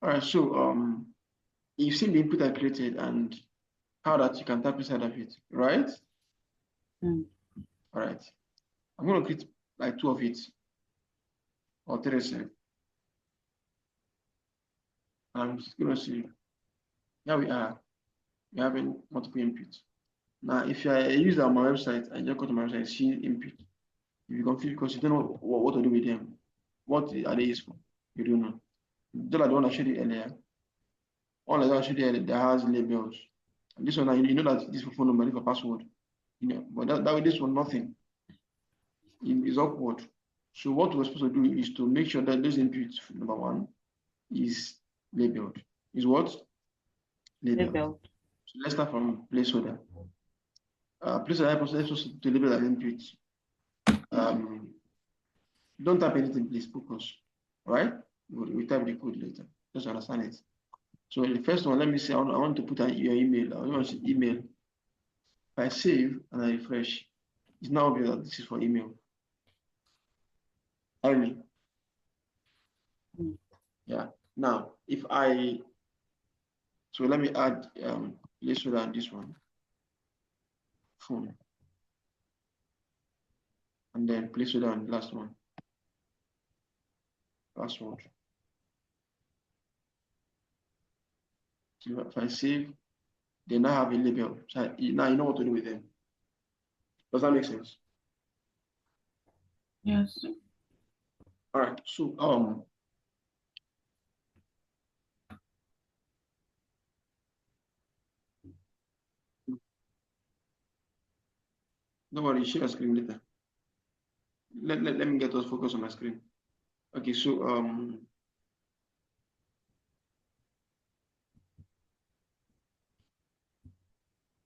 All right, so you've seen the input I created and how that you can type inside of it, right? Mm. All right. I'm going to create like 2 of it or 3. I'm just going to see. Here we are. We're having multiple inputs. Now, if you're a user on my website and you go to my website, see input, if you confuse because you don't know what to do with them, what are they used for? You don't know. Just like the one I showed you earlier. All like that I showed you earlier, that has labels. And this one, you know that this is for phone number, this is for password. You know, but that way, this one, nothing. It's awkward. So what we're supposed to do is to make sure that this input, number 1, is labeled. Is what? Labeled. Labeled. So let's start from placeholder. Placeholder helps us to label that input. Don't type anything, please, focus. All right? We type the code later. Just understand it. So the first one, let me say, I want to put your email. I want to email. If I save and I refresh, it's now obvious that this is for email. I mean, yeah. Now, if I, so let me add placeholder on this one, phone, and then placeholder on the last one, password. So if I save, they now have a label. So now you know what to do with them. Does that make sense? Yes. All right. So don't worry, share a screen later. Let me get us focused on my screen. Okay, so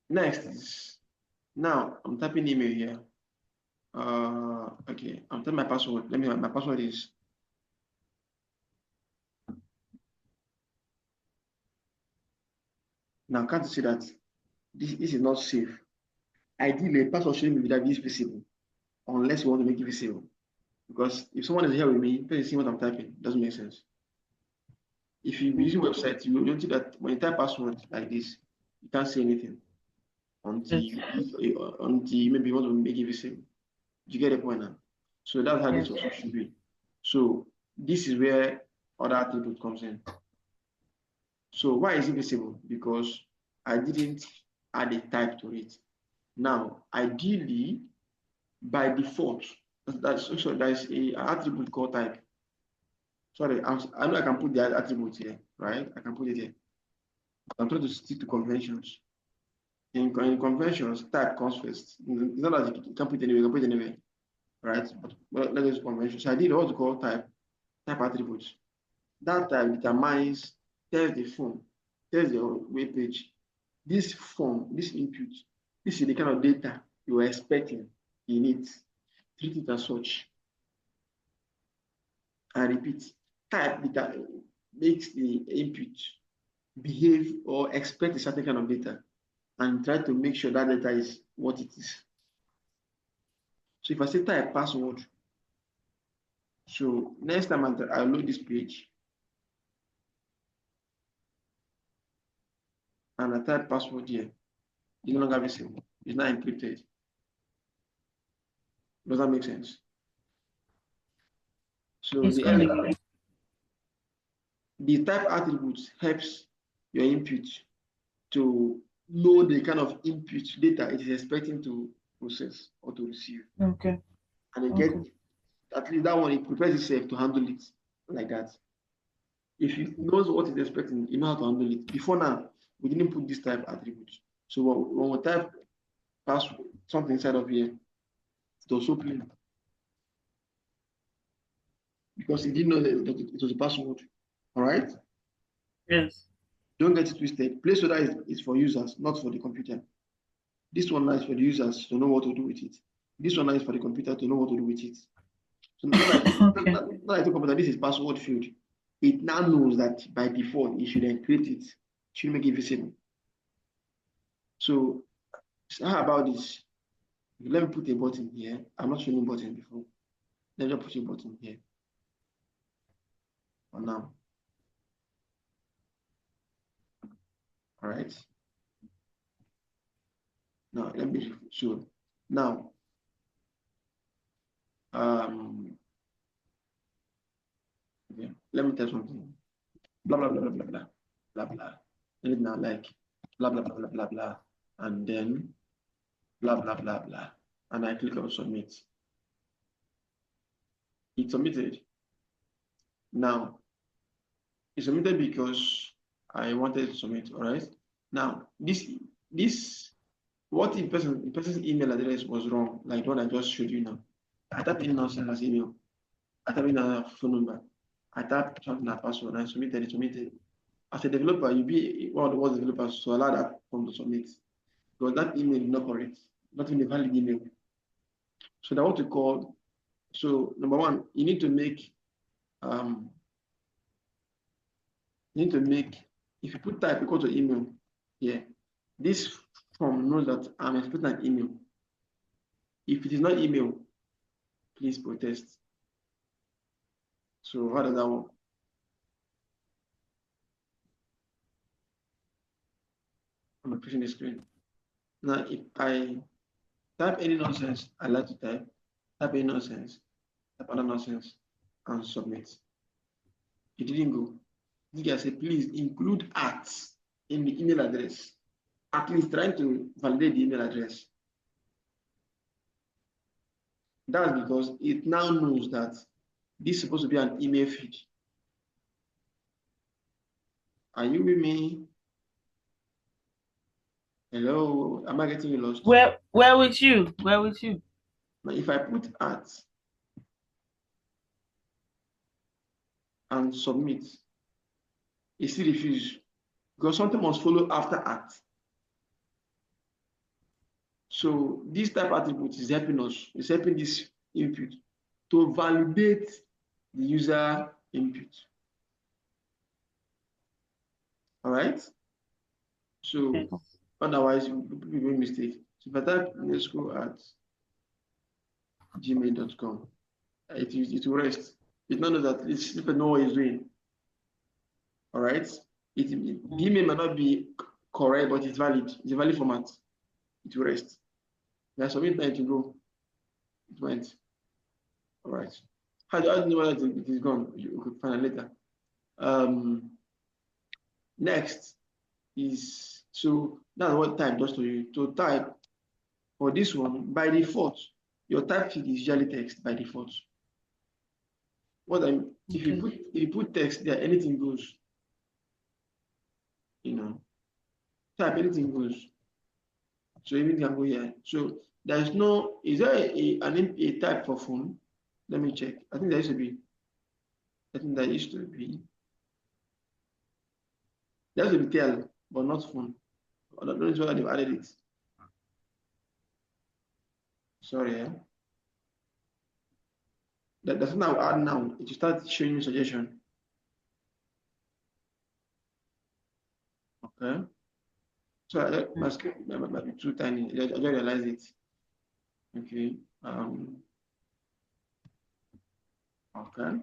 next is now I'm typing email here. Okay, I'm typing my password. Let me my password is now. Can't you see that this is not safe? Ideally, a password shouldn't be that visible unless you want to make it visible. Because if someone is here with me, they see what I'm typing. It doesn't make sense. If you're using website, you will see that when you type password like this, you can't see anything until until maybe you want to make it visible. You get the point now? So that's how this also should be. So this is where other attribute comes in. So why is it visible? Because I didn't add a type to it. Now, ideally, by default, there's an attribute called type. Sorry, I know I can put the attribute here, right? I can put it here. I'm trying to stick to conventions. In conventions, type comes first. It's not that you can put it anywhere, you can put it anywhere, right? But let's use convention. So I did what we call type attributes. That type determines, tells the form, tells the web page, this form, this input, this is the kind of data you are expecting in it. Treat it as such. I repeat, type data makes the input behave or expect a certain kind of data and try to make sure that data is what it is. So if I say type password, so next time I load this page and I type password here, it's no longer visible. It's not encrypted. Does that make sense? So the type attributes helps your input to know the kind of input data it is expecting to process or to receive. Okay. And it get at least that one, it prepares itself to handle it like that. If it knows what it's expecting, you know how to handle it. Before now, we didn't put this type attribute. So when we type password, something inside of here, it was so plain because it didn't know that it was a password. All right. Yes. Don't get it twisted. Placeholder is for users, not for the computer. This one is for the users to know what to do with it. This one is for the computer to know what to do with it. So now that I talk about this is password field, it now knows that by default it should encrypt it, should make it visible. So how about this? Let me put a button here. I'm not showing a button before. Let me just put a button here for now. All right. Now let me show. Now, okay, let me tell something. Blah blah blah blah blah blah blah blah. And now like blah blah blah blah blah blah, and then blah blah blah blah, and I click on submit. It's submitted. Now it's submitted because I wanted to submit. All right. Now this what if person's email address was wrong, like the one I just showed you now. I type in nonsense as email. I type in a phone number. I type something as password and submitted. As a developer, you be one of the worst developers to allow that form to submit. Because that email is not correct, not even a valid email. So that what we call, so number one, you need to make, if you put type equal to email, yeah, this form knows that I'm expecting an email. If it is not email, please protest. So how does that work? I'm refreshing the screen. Now, if I type any nonsense I like to type any nonsense, type other nonsense, and submit. It didn't go. This guy said, please include @ in the email address. At least trying to validate the email address. That's because it now knows that this is supposed to be an email feed. Are you with me? Hello, am I getting you lost? Where with you? Where with you? Now, if I put @ and submit, it still refuses because something must follow after @ So this type attribute is helping us, is helping this input to validate the user input. All right. So Okay. otherwise, you will make a mistake. So if I type unesco@gmail.com, it will rest. It knows that it's know what it's doing. All right. The email might not be correct, but it's valid. It's a valid format. It will rest. There's something time to go. It went. All right. How do I know whether it is gone? You could find it later. Next is, so that's what type does to you. To type for this one, by default, your type field is usually text by default. What I mean, if you put text there, anything goes. Type anything goes. So even can go here. So there's no, is there a type for phone? Let me check. I think there used to be. I think there used to be. There used to be tel, but not phone. I don't know whether they've added it. Sorry, yeah. That's what I'll add now. It will start showing you suggestion. Okay. So my screen might be too tiny. I just realized it. Okay. Okay.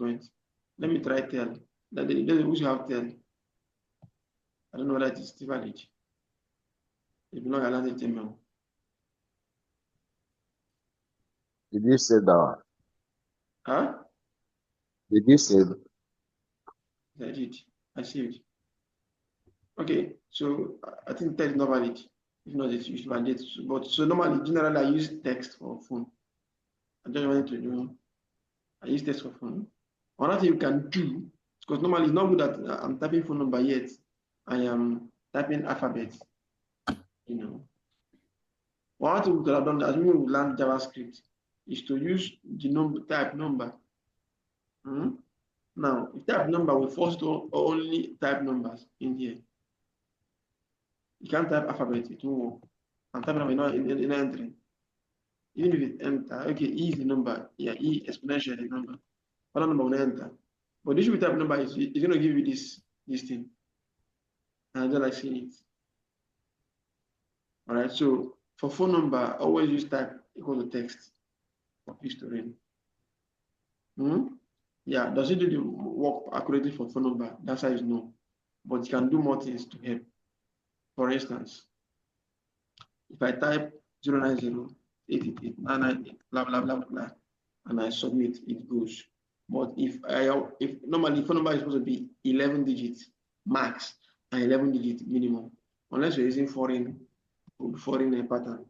Wait. Let me try tel. That we should have tel. I don't know whether it is still valid. If not, I'll add it email. Did you say that? Huh? Did you say that? I did. I see it. Okay, so I think text is not valid. If not, it should validate. But so normally, generally, I use text for phone. I just wanted to do. I use text for phone. Another thing you can do, because normally it's not good that I'm typing phone number yet. I am typing alphabet. One thing we could have done, as we learn JavaScript, is to use the type number. Now, if type number, we force to only type numbers in here. You can't type alphabet, it won't work. I'm typing number in entering. Even if it enter, okay, E is the number. Yeah, E exponential is the number. Other number will enter. But the issue with type number is it's going to give you this thing. And I don't like seeing it. All right, so for phone number, always use type equal to text for peace to read. Yeah, does it do the work accurately for phone number? The answer is no. But you can do more things to help. For instance, if I type 090-888-998, blah, blah, blah, blah, and I submit, it goes. But if normally phone number is supposed to be 11 digits max and 11 digits minimum, unless you're using foreign pattern.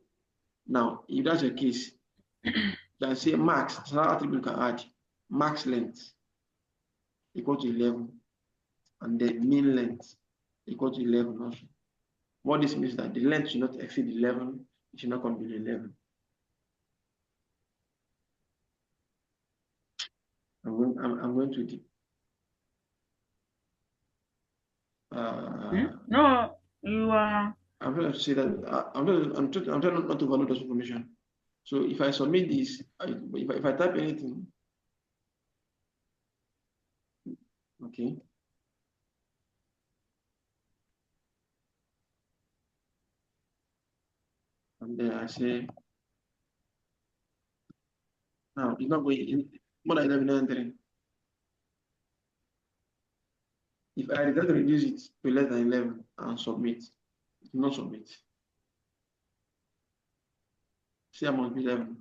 Now, if that's the case, then say max, another attribute you can add, max length equal to 11, and then min length equal to 11 also. What this means is that the length should not exceed 11, it should not come below 11. I'm going to the No, you are. I'm trying to say that I'm trying not to value those information. So if I submit this, if I type anything, okay. And then I say, now it's not going in more than 11 entering. If I decide to reduce it to less than 11 and submit, it will not submit. See, I must be 11.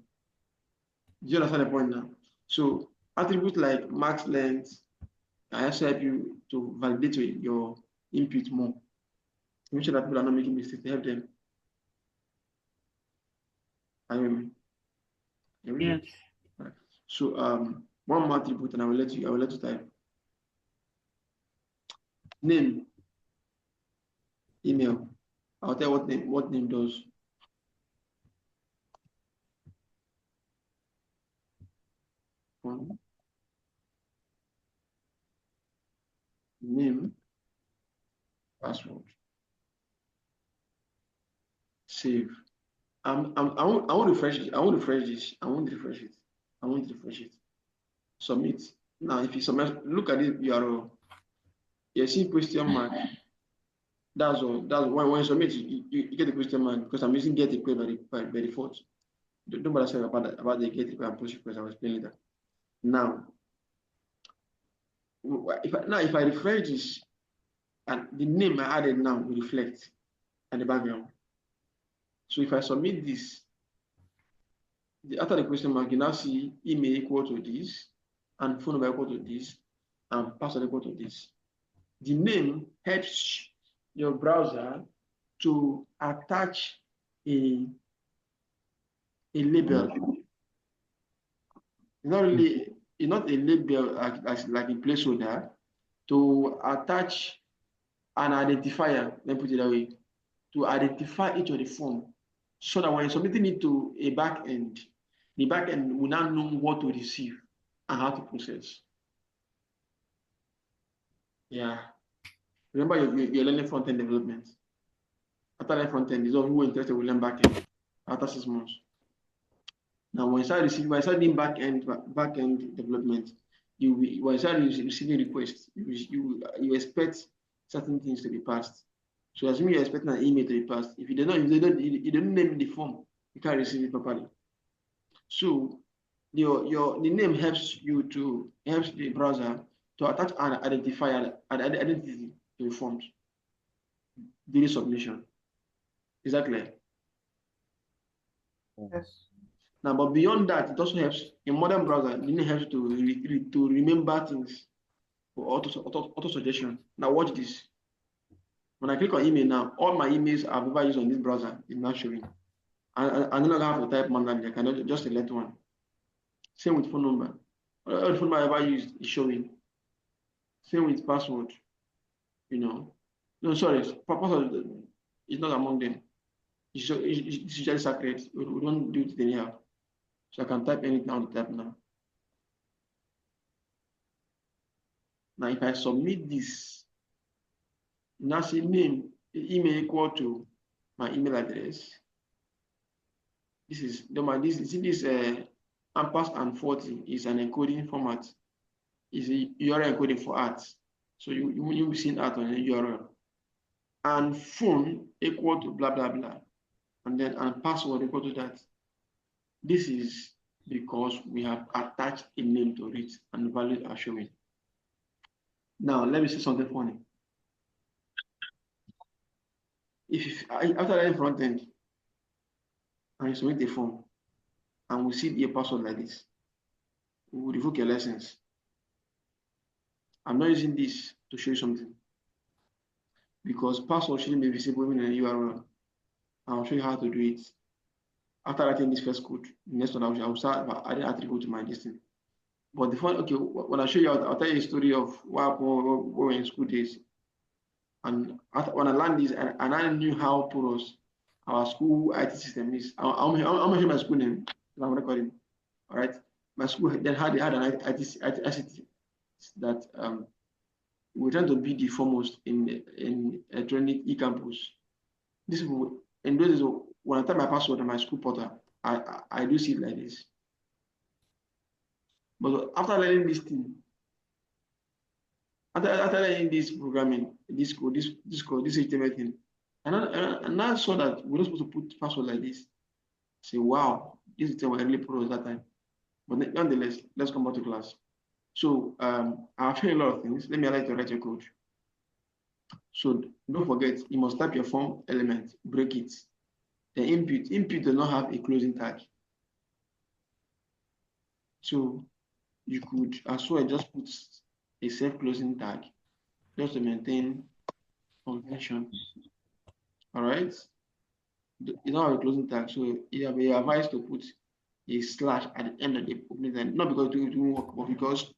Do you understand the point now? So attributes like max length can also help you to validate your input more. Make sure that people are not making mistakes to help them. Are you with me? Yes. Right. So one more attribute, and I will let you type. Name, email. I'll tell you what name does. Name, password, save. I won't refresh it. I won't refresh it. Submit. Now, if you submit, look at it URL. You see question mark. That's all. That's when you submit, you get the question mark because I'm using get request by default. Don't bother saying about the get request and push request. I will explain later. Now, if I refresh this, and the name I added now will reflect at the background. So if I submit this, after the question mark, you now see email equal to this, and phone number equal to this, and password equal to this. The name helps your browser to attach a label. It's not a label like a placeholder, to attach an identifier, let me put it that way, to identify each of the form, so that when you're submitting it to a backend, the backend will now know what to receive and how to process. Yeah. Remember, you're learning front-end development. After that front-end, these are who are interested will learn back-end after 6 months. Now, when you start doing back-end development, when you start receiving requests, you expect certain things to be passed. So assuming you're expecting an email to be passed, if you don't name the form, you can't receive it properly. So the name helps the browser to attach an identifier, an identity to the forms during submission. Is that clear? Yes. Now, but beyond that, it also helps in modern browser. It helps to remember things for auto suggestion. Now, watch this. When I click on email now, all my emails I've ever used on this browser is now showing. I no longer have to type manually. I can just select one. Same with phone number. All the phone number I ever used is showing. Same with password. No, sorry, password is not among them. It's just sacred. We don't do it anyhow. So I can type anything on the tab now. Now, if I submit this, now see name, email equal to my email address. This is this ampersand 40 is an encoding format. Is a URL encoding for art. So you'll be seeing art on a URL. And phone equal to blah blah blah. And password equal to that. This is because we have attached a name to it and the values are showing. Now, let me say something funny. After that front end, and you submit a form, and we see the password like this, we will revoke your license. I'm not using this to show you something because password shouldn't be visible in a URL. I'll show you how to do it. After writing this first code, the next one I will start adding attribute to my distance. But the fun, okay, when I show you, I'll tell you a story of what happened when we were in school days. And when I learned this, and I knew how porous our school IT system is. I'm going to show my school name. I'm recording. All right. My school then had an ICT that we're trying to be the foremost in electronic e-campus. This will, in those days, when I type my password on my school portal, I do see it like this. But after learning this thing, after learning this programming, this code, this HTML thing, and I saw that we're not supposed to put password like this. Say, wow, this is what really pros that time. But nonetheless, let's come back to class. So I've shown you a lot of things. Let me allow you to write your code. So don't forget, you must type your form element, break it. The input does not have a closing tag. So you could as well just put a self-closing tag just to maintain convention. All right. You don't have a closing tag, so you have advised to put a slash at the end of the opening line, not because it won't work, but because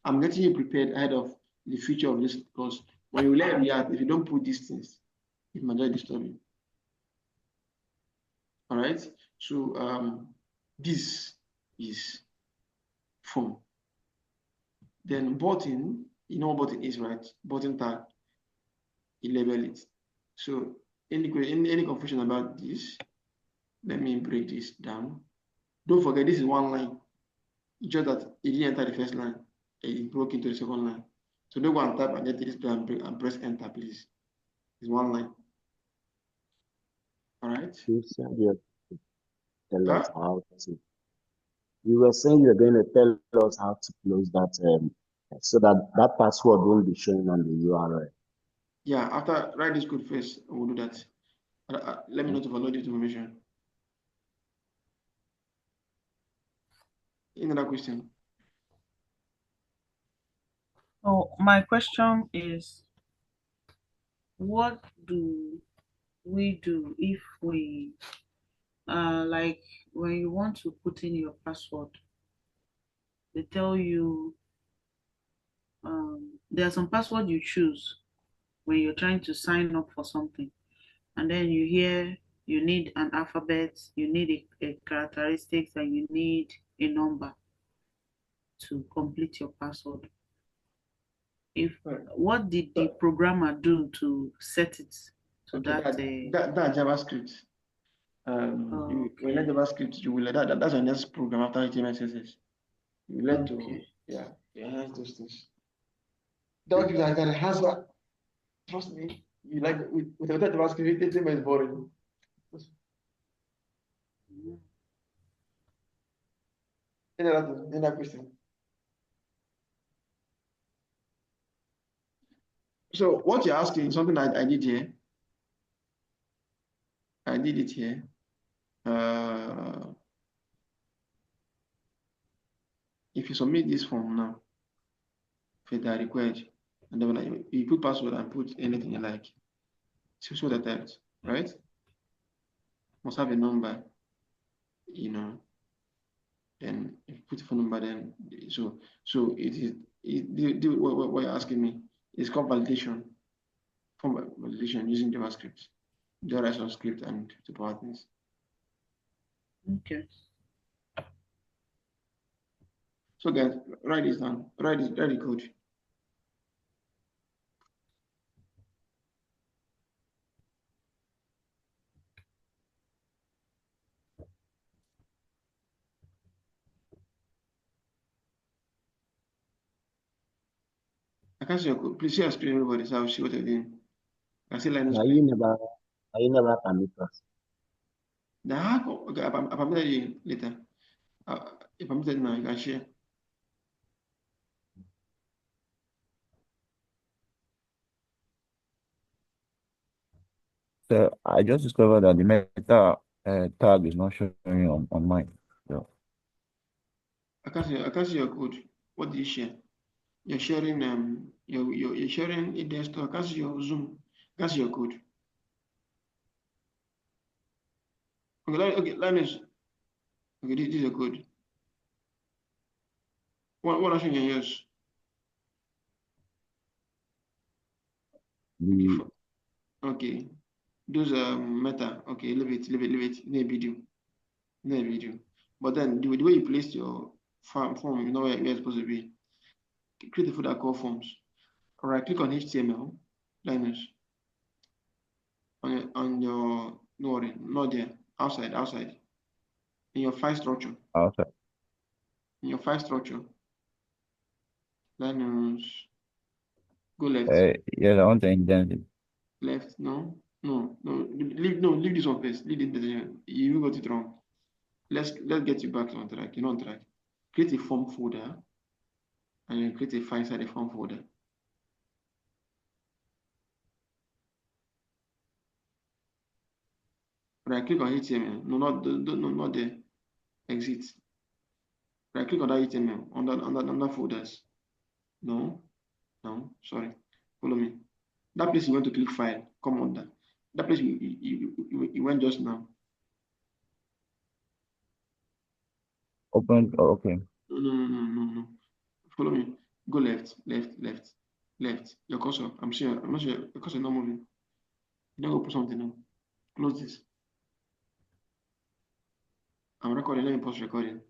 I'm getting you prepared ahead of the future of this. Because when you learn React, if you don't put these things, it might just disturb you. All right. So this is form. Then button, you know what button is, right? Button tag, you label it. So any confusion about this, let me break this down. Don't forget, this is one line. Just that it didn't enter the first line, it broke into the second line. So don't go and type and get this and press enter, please. It's one line. All right. You said you tell us Huh? how to. You were saying you're going to tell us how to close that, so that password won't be showing on the URL. Yeah, after write this code first, we'll do that. Let me not overload this information. Another question? So my question is, what do we do if we like when you want to put in your password, they tell you there are some password you choose when you're trying to sign up for something, and then you hear you need an alphabet, you need a characteristics, and you need a number to complete your password. What did the programmer do to set it to Okay, that JavaScript. When you learn JavaScript, you will that's your next program after HTML CSS. You learn to enhance those things. JavaScript I can enhance that. Trust me, you like without JavaScript, HTML is boring. Any other question? So what you're asking is something I did here. I did it here. If you submit this form now, for the required, and then when you put password and put anything you like, so show the typed, right? Must have a number, you know. Then if you put the phone number, then so it is what you're asking me is called validation, form validation using JavaScript. Just write some script and to power things. Okay. So guys, write this down. Write the code. I can't see your code. Please share your screen, everybody, so I'll see what you're doing. I see Linus. Are you never permit us? Okay, I'll permit you later. If I'm permitted now, you can share. So I just discovered that the Meta tag is not showing on mine. So I can't see your code. What do you share? You're sharing you're sharing a desktop. I can't see your Zoom. I can't see your code. Okay, Linus. Okay, this is your code. What option you use? the Okay. Those Meta. Okay, leave it. No video. No video. But then the way you placed your form, you know where it's supposed to be. Create a folder called forms. Right click on HTML, Linus. On your no worry, not there. Outside. In your file structure. outside. In your file structure. Linus. Go left. Yes, I want to indent it. Left. No. Leave this one first. Leave it. You got it wrong. Let's get you back on track. You're on track. Create a form folder and then create a file inside the form folder. Right click on HTML. No, not there. Exit. Right click on that HTML under folders. No, sorry. Follow me. That place you want to click file, come under. That place you went just now. Open. Oh, okay. No. Follow me. Go left. Your cursor. I'm not sure. Your cursor not moving. You don't go put something now. Close this. I'm recording. Let me pause recording.